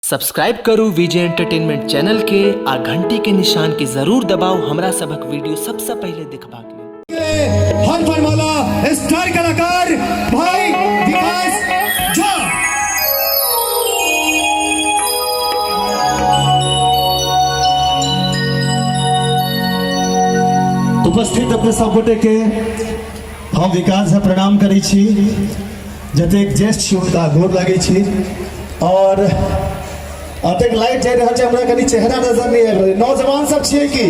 Subscribe करू विजय entertainment channel के आ घंटी के निशान के जरूर दबाओ हमरा सबक वीडियो सबसे पहले दिखबाक लेल। हर वाला स्टार कलाकार भाई विकास झा। उपस्थित अपने सब गोटे के हम विकास झा प्रणाम करै छी। जतेक ज्येष्ठ छी हुनका गोर लागै छी। और अतेक लाइट जा रहल छै, हमरा कनी चेहरा नजर नहीं आबि रहल। नौजवान सब छियै कि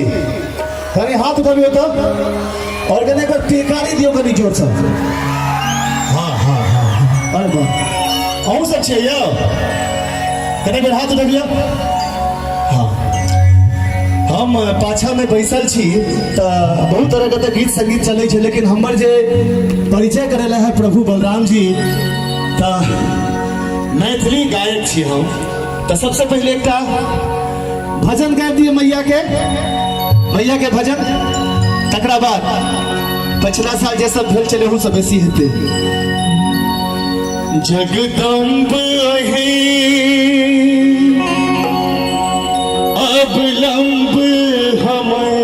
कनी हाथ उठाबियो तो, और कनी एक टेकारी दियो कनी जोर से। हाँ हाँ हाँ, अरे वाह, अहूँ सब छियै यौ, कनी बेर हाथ उठाबियो। हाँ, हम पाछा में बैसल छी तो बहुत तरह के गीत संगीत चले छै, लेकिन हमर जे परिचय करेला है प्रभु बलराम जी, तो मैथिली गायक छी हम। तो सबसे पहले एक भजन गाबि दिए मैया के भजन। तकरा बाद पछिला साल जे सब भेल चले सब बेसी हेते। जगदम्ब अहि अवलंब हमर,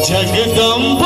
जगदम्ब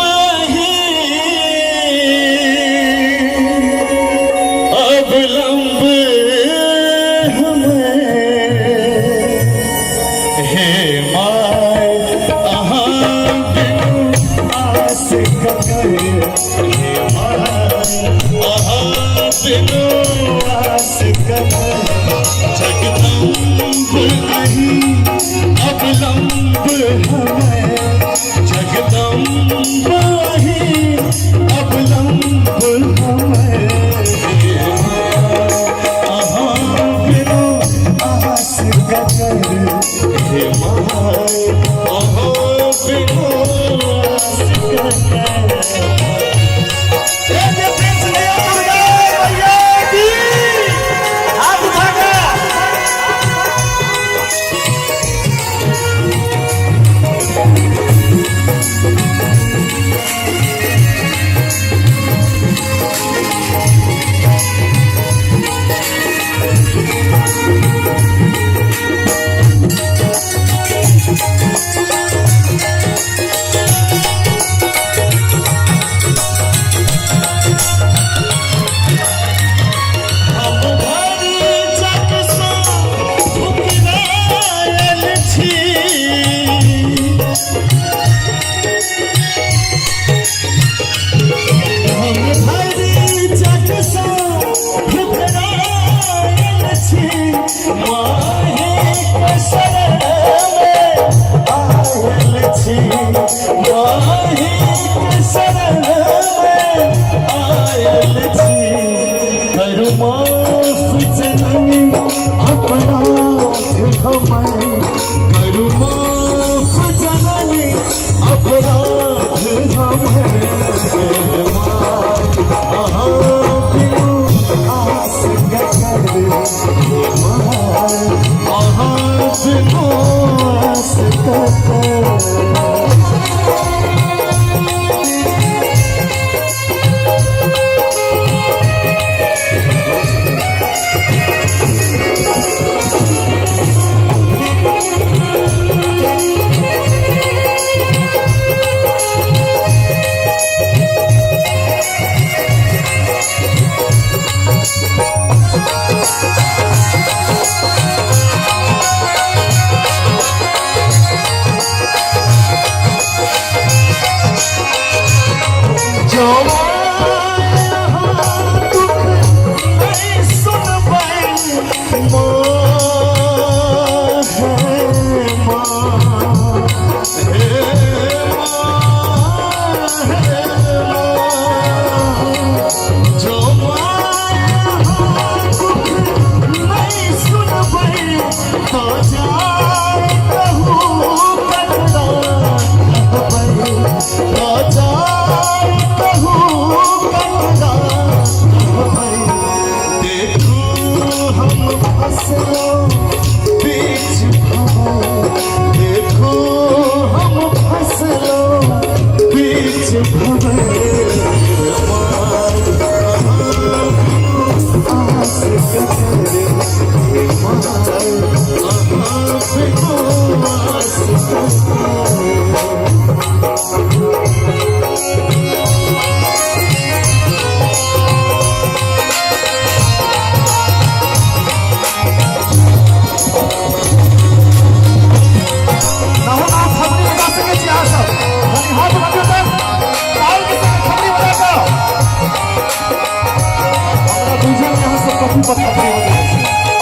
काफी वक्त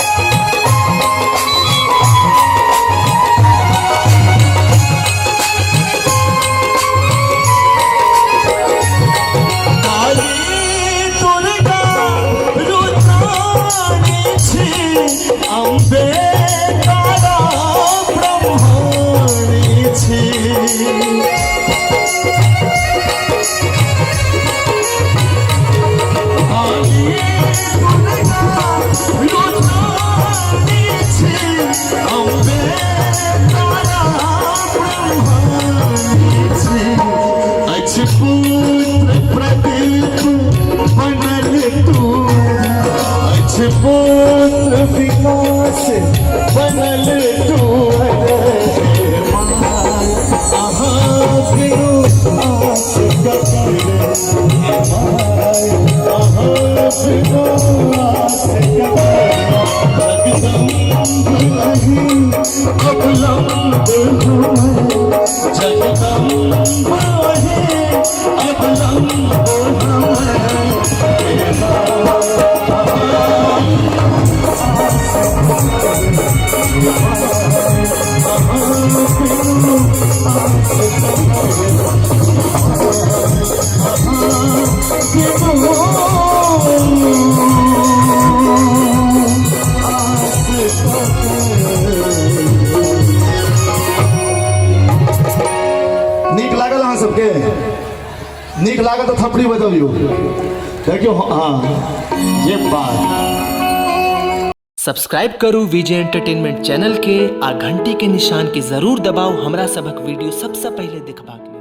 अम्बे तारा ब्रह्मणी छी अम्बे तारा ब्रह्मणी छी अच्छे पुत्र प्रदीप बनल तू अच्छे पुत्र विकास बनल तू आस नीक लागल अहाँ सबके नीक लागल तो थपड़ी बजाबियो देखियो हाँ ये बात सब्सक्राइब करू विजय एंटरटेनमेंट चैनल के आ घंटी के निशान के जरूर दबाओ हमरा सबक वीडियो सबसे पहले देखबाक लेल।